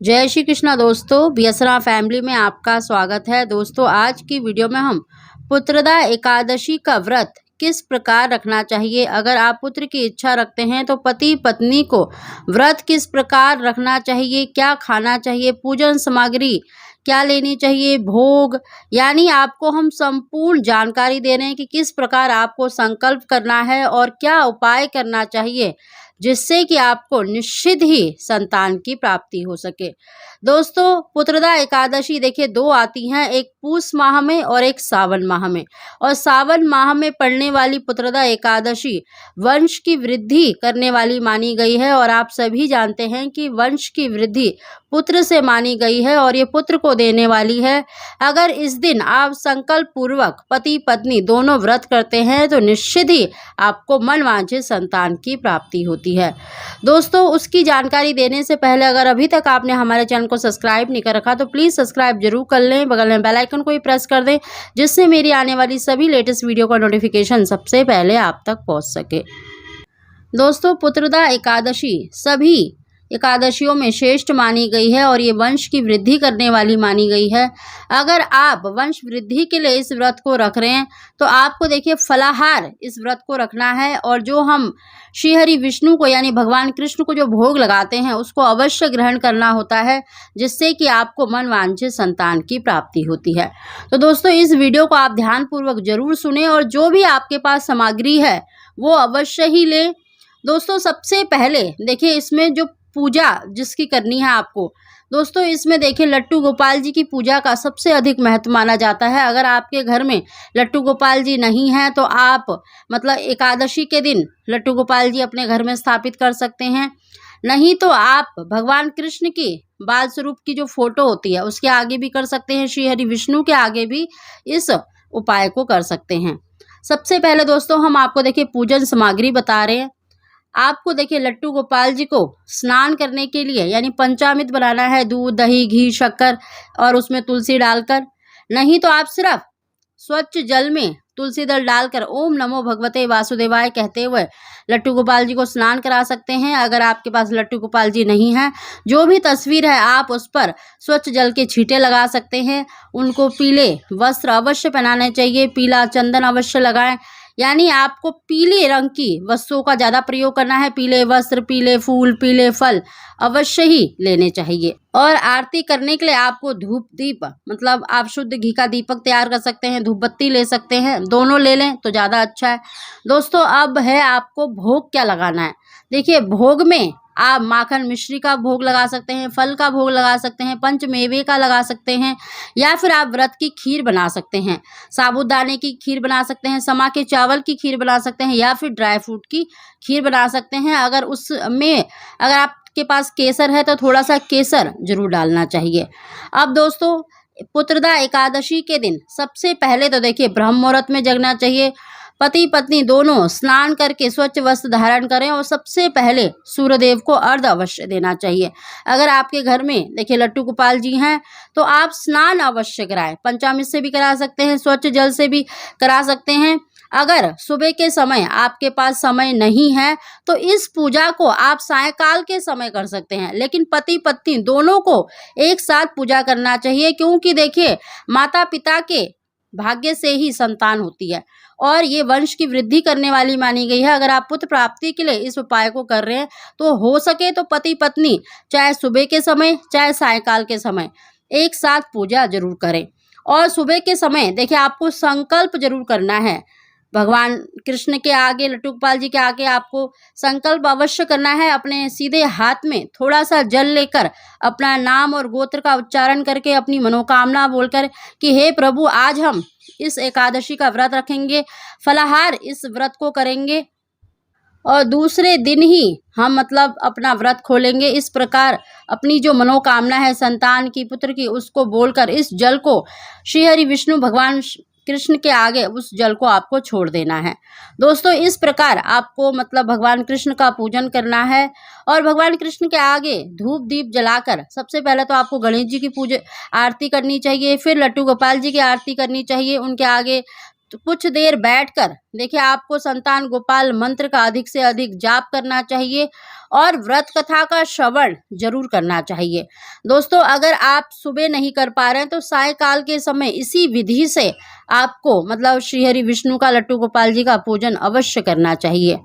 जय श्री कृष्णा दोस्तों, बियसरा फैमिली में आपका स्वागत है। दोस्तों, आज की वीडियो में हम पुत्रदा एकादशी का व्रत किस प्रकार रखना चाहिए, अगर आप पुत्र की इच्छा रखते हैं तो पति पत्नी को व्रत किस प्रकार रखना चाहिए, क्या खाना चाहिए, पूजन सामग्री क्या लेनी चाहिए, भोग, यानी आपको हम संपूर्ण जानकारी दे रहे हैं कि किस प्रकार आपको संकल्प करना है और क्या उपाय करना चाहिए जिससे कि आपको निश्चित ही संतान की प्राप्ति हो सके। दोस्तों, पुत्रदा एकादशी देखिए दो आती हैं, एक पूस माह में और एक सावन माह में। और सावन माह में पड़ने वाली पुत्रदा एकादशी वंश की वृद्धि करने वाली मानी गई है और आप सभी जानते हैं कि वंश की वृद्धि पुत्र से मानी गई है और ये पुत्र को देने वाली है। अगर इस दिन आप संकल्प पूर्वक पति पत्नी दोनों व्रत करते हैं तो निश्चित ही आपको मनवांछित संतान की प्राप्ति होती है। दोस्तों, उसकी जानकारी देने से पहले अगर अभी तक आपने हमारे चैनल को सब्सक्राइब नहीं कर रखा तो प्लीज़ सब्सक्राइब जरूर कर लें, बगल में बेल आइकन को भी प्रेस कर दें जिससे मेरी आने वाली सभी लेटेस्ट वीडियो का नोटिफिकेशन सबसे पहले आप तक पहुंच सके। दोस्तों, पुत्रदा एकादशी सभी एकादशियों में श्रेष्ठ मानी गई है और ये वंश की वृद्धि करने वाली मानी गई है। अगर आप वंश वृद्धि के लिए इस व्रत को रख रहे हैं तो आपको देखिए फलाहार इस व्रत को रखना है और जो हम श्री हरि विष्णु को यानी भगवान कृष्ण को जो भोग लगाते हैं उसको अवश्य ग्रहण करना होता है जिससे कि आपको मनवांछित संतान की प्राप्ति होती है। तो दोस्तों, इस वीडियो को आप ध्यानपूर्वक जरूर सुने और जो भी आपके पास सामग्री है वो अवश्य ही लें। दोस्तों, सबसे पहले देखिए इसमें जो पूजा जिसकी करनी है आपको, दोस्तों इसमें देखिए लट्टू गोपाल जी की पूजा का सबसे अधिक महत्व माना जाता है। अगर आपके घर में लट्टू गोपाल जी नहीं हैं तो आप मतलब एकादशी के दिन लट्टू गोपाल जी अपने घर में स्थापित कर सकते हैं। नहीं तो आप भगवान कृष्ण की बाल स्वरूप की जो फोटो होती है उसके आगे भी कर सकते हैं, श्री हरि विष्णु के आगे भी इस उपाय को कर सकते हैं। सबसे पहले दोस्तों हम आपको देखिए पूजन सामग्री बता रहे हैं। आपको देखिए लट्टू गोपाल जी को स्नान करने के लिए यानी पंचामृत बनाना है, दूध दही घी शक्कर और उसमें तुलसी डालकर। नहीं तो आप सिर्फ स्वच्छ जल में तुलसी दल डालकर ओम नमो भगवते वासुदेवाय कहते हुए लट्टू गोपाल जी को स्नान करा सकते हैं। अगर आपके पास लट्टू गोपाल जी नहीं है, जो भी तस्वीर है आप उस पर स्वच्छ जल के छींटे लगा सकते हैं। उनको पीले वस्त्र अवश्य पहनाने चाहिए, पीला चंदन अवश्य लगाएं, यानी आपको पीले रंग की वस्तुओं का ज़्यादा प्रयोग करना है। पीले वस्त्र, पीले फूल, पीले फल अवश्य ही लेने चाहिए। और आरती करने के लिए आपको धूप दीप मतलब आप शुद्ध घी का दीपक तैयार कर सकते हैं, धूप बत्ती ले सकते हैं, दोनों ले लें तो ज़्यादा अच्छा है। दोस्तों, अब है आपको भोग क्या लगाना है। देखिए भोग में आप माखन मिश्री का भोग लगा सकते हैं, फल का भोग लगा सकते हैं, पंचमेवे का लगा सकते हैं, या फिर आप व्रत की खीर बना सकते हैं, साबूदाने की खीर बना सकते हैं, समा के चावल की खीर बना सकते हैं, या फिर ड्राई फ्रूट की खीर बना सकते हैं। अगर आपके पास केसर है तो थोड़ा सा केसर जरूर डालना चाहिए। अब दोस्तों, पुत्रदा एकादशी के दिन सबसे पहले तो देखिए ब्रह्म मुहूर्त में जगना चाहिए। पति पत्नी दोनों स्नान करके स्वच्छ वस्त्र धारण करें और सबसे पहले सूर्यदेव को अर्घ्य अवश्य देना चाहिए। अगर आपके घर में देखिए लट्टू गोपाल जी हैं तो आप स्नान अवश्य कराएं, पंचामृत से भी करा सकते हैं, स्वच्छ जल से भी करा सकते हैं। अगर सुबह के समय आपके पास समय नहीं है तो इस पूजा को आप सायंकाल के समय कर सकते हैं, लेकिन पति पत्नी दोनों को एक साथ पूजा करना चाहिए क्योंकि देखिए माता पिता के भाग्य से ही संतान होती है और ये वंश की वृद्धि करने वाली मानी गई है। अगर आप पुत्र प्राप्ति के लिए इस उपाय को कर रहे हैं तो हो सके तो पति पत्नी चाहे सुबह के समय चाहे सायंकाल के समय एक साथ पूजा जरूर करें। और सुबह के समय देखिए आपको संकल्प जरूर करना है, भगवान कृष्ण के आगे लट्टू गोपाल जी के आगे आपको संकल्प अवश्य करना है। अपने सीधे हाथ में थोड़ा सा जल लेकर अपना नाम और गोत्र का उच्चारण करके अपनी मनोकामना बोलकर कि हे प्रभु, आज हम इस एकादशी का व्रत रखेंगे, फलाहार इस व्रत को करेंगे और दूसरे दिन ही हम मतलब अपना व्रत खोलेंगे। इस प्रकार अपनी जो मनोकामना है संतान की, पुत्र की, उसको बोलकर इस जल को श्री हरि विष्णु भगवान कृष्ण के आगे उस जल को आपको छोड़ देना है। दोस्तों, इस प्रकार आपको मतलब भगवान कृष्ण का पूजन करना है और भगवान कृष्ण के आगे धूप दीप जलाकर सबसे पहले तो आपको गणेश जी की पूजा आरती करनी चाहिए, फिर लट्टू गोपाल जी की आरती करनी चाहिए, उनके आगे कुछ देर बैठकर देखिए आपको संतान गोपाल मंत्र का अधिक से अधिक जाप करना चाहिए और व्रत कथा का श्रवण जरूर करना चाहिए। दोस्तों अगर आप सुबह नहीं कर पा रहे हैं तो सायकाल के समय इसी विधि से आपको मतलब श्री हरि विष्णु का लट्टू गोपाल जी का पूजन अवश्य करना चाहिए।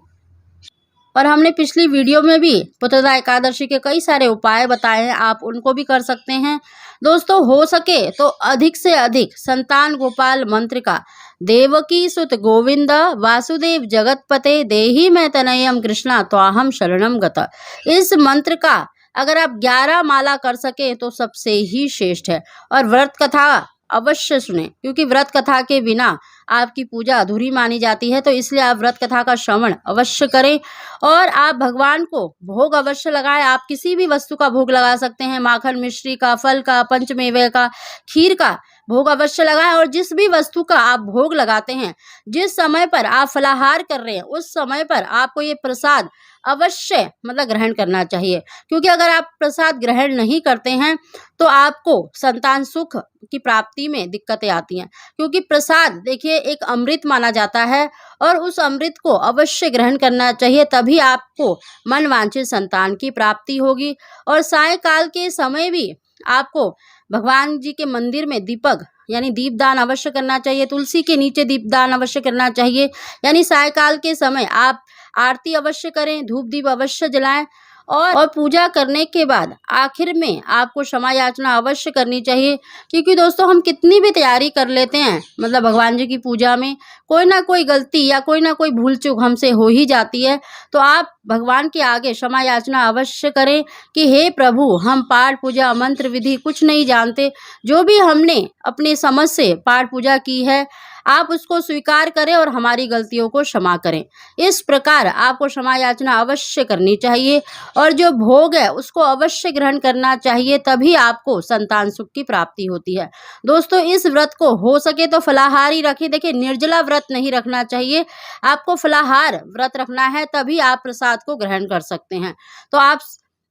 और हमने पिछली वीडियो में भी पुत्रदा एकादशी के कई सारे उपाय बताए हैं, आप उनको भी कर सकते हैं। दोस्तों हो सके तो अधिक से अधिक संतान गोपाल मंत्र का देवकी सुत गोविंद वासुदेव जगतपते देहि मैं तनयम कृष्णा त्वाहम शरणम गत, इस मंत्र का अगर आप 11 माला कर सके तो सबसे ही श्रेष्ठ है। और व्रत कथा अवश्य सुने, क्योंकि व्रत कथा के बिना आपकी पूजा अधूरी मानी जाती है, तो इसलिए आप व्रत कथा का श्रवण अवश्य करें। और आप भगवान को भोग अवश्य लगाएं। आप किसी भी वस्तु का भोग लगा सकते हैं, माखन मिश्री का, फल का, पंचमेवे का, खीर का भोग अवश्य लगाएं। और जिस भी वस्तु का आप भोग लगाते हैं, जिस समय पर आप फलाहार कर रहे हैं उस समय पर आपको ये प्रसाद अवश्य मतलब ग्रहण करना चाहिए, क्योंकि अगर आप प्रसाद ग्रहण नहीं करते हैं तो आपको संतान सुख की प्राप्ति में दिक्कतें आती हैं। क्योंकि प्रसाद देखिए एक अमृत माना जाता है और उस अमृत को अवश्य ग्रहण करना चाहिए, तभी आपको मन वांछित संतान की प्राप्ति होगी। और सायकाल के समय भी आपको भगवान जी के मंदिर में दीपक यानी दीपदान अवश्य करना चाहिए, तुलसी के नीचे दीपदान अवश्य करना चाहिए। यानी सायकाल के समय आप आरती अवश्य करें, धूप दीप अवश्य जलाएं और पूजा करने के बाद आखिर में आपको क्षमा याचना अवश्य करनी चाहिए। क्योंकि दोस्तों हम कितनी भी तैयारी कर लेते हैं मतलब भगवान जी की पूजा में कोई ना कोई गलती या कोई ना कोई भूल चूक हमसे हो ही जाती है, तो आप भगवान के आगे क्षमा याचना अवश्य करें कि हे प्रभु, हम पाठ पूजा मंत्र विधि कुछ नहीं जानते, जो भी हमने अपनी समझ से पाठ पूजा की है आप उसको स्वीकार करें और हमारी गलतियों को क्षमा करें। इस प्रकार आपको क्षमा याचना अवश्य करनी चाहिए और जो भोग है उसको अवश्य ग्रहण करना चाहिए, तभी आपको संतान सुख की प्राप्ति होती है। दोस्तों इस व्रत को हो सके तो फलाहारी रखें। देखिए निर्जला व्रत नहीं रखना चाहिए, आपको फलाहार व्रत रखना है, तभी आप प्रसाद को ग्रहण कर सकते हैं। तो आप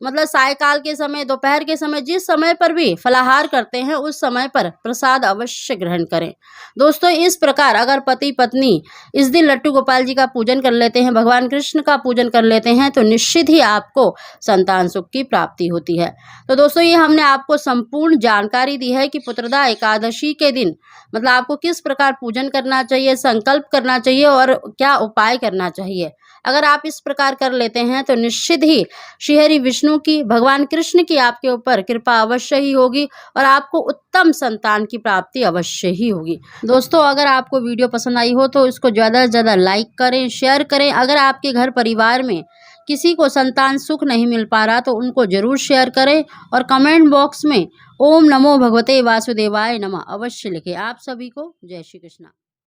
मतलब सायकाल के समय, दोपहर के समय, जिस समय पर भी फलाहार करते हैं उस समय पर प्रसाद अवश्य ग्रहण करें। दोस्तों इस प्रकार अगर पति पत्नी इस दिन लट्टू गोपाल जी का पूजन कर लेते हैं, भगवान कृष्ण का पूजन कर लेते हैं, तो निश्चित ही आपको संतान सुख की प्राप्ति होती है। तो दोस्तों ये हमने आपको संपूर्ण जानकारी दी है कि पुत्रदा एकादशी के दिन मतलब आपको किस प्रकार पूजन करना चाहिए, संकल्प करना चाहिए और क्या उपाय करना चाहिए। अगर आप इस प्रकार कर लेते हैं तो निश्चित ही श्री हरि विष्णु की, भगवान कृष्ण की आपके ऊपर कृपा अवश्य ही होगी और आपको उत्तम संतान की प्राप्ति अवश्य ही होगी। दोस्तों अगर आपको वीडियो पसंद आई हो तो इसको ज़्यादा से ज़्यादा लाइक करें, शेयर करें। अगर आपके घर परिवार में किसी को संतान सुख नहीं मिल पा रहा तो उनको जरूर शेयर करें और कमेंट बॉक्स में ओम नमो भगवते वासुदेवाय नमः अवश्य लिखें। आप सभी को जय श्री कृष्ण।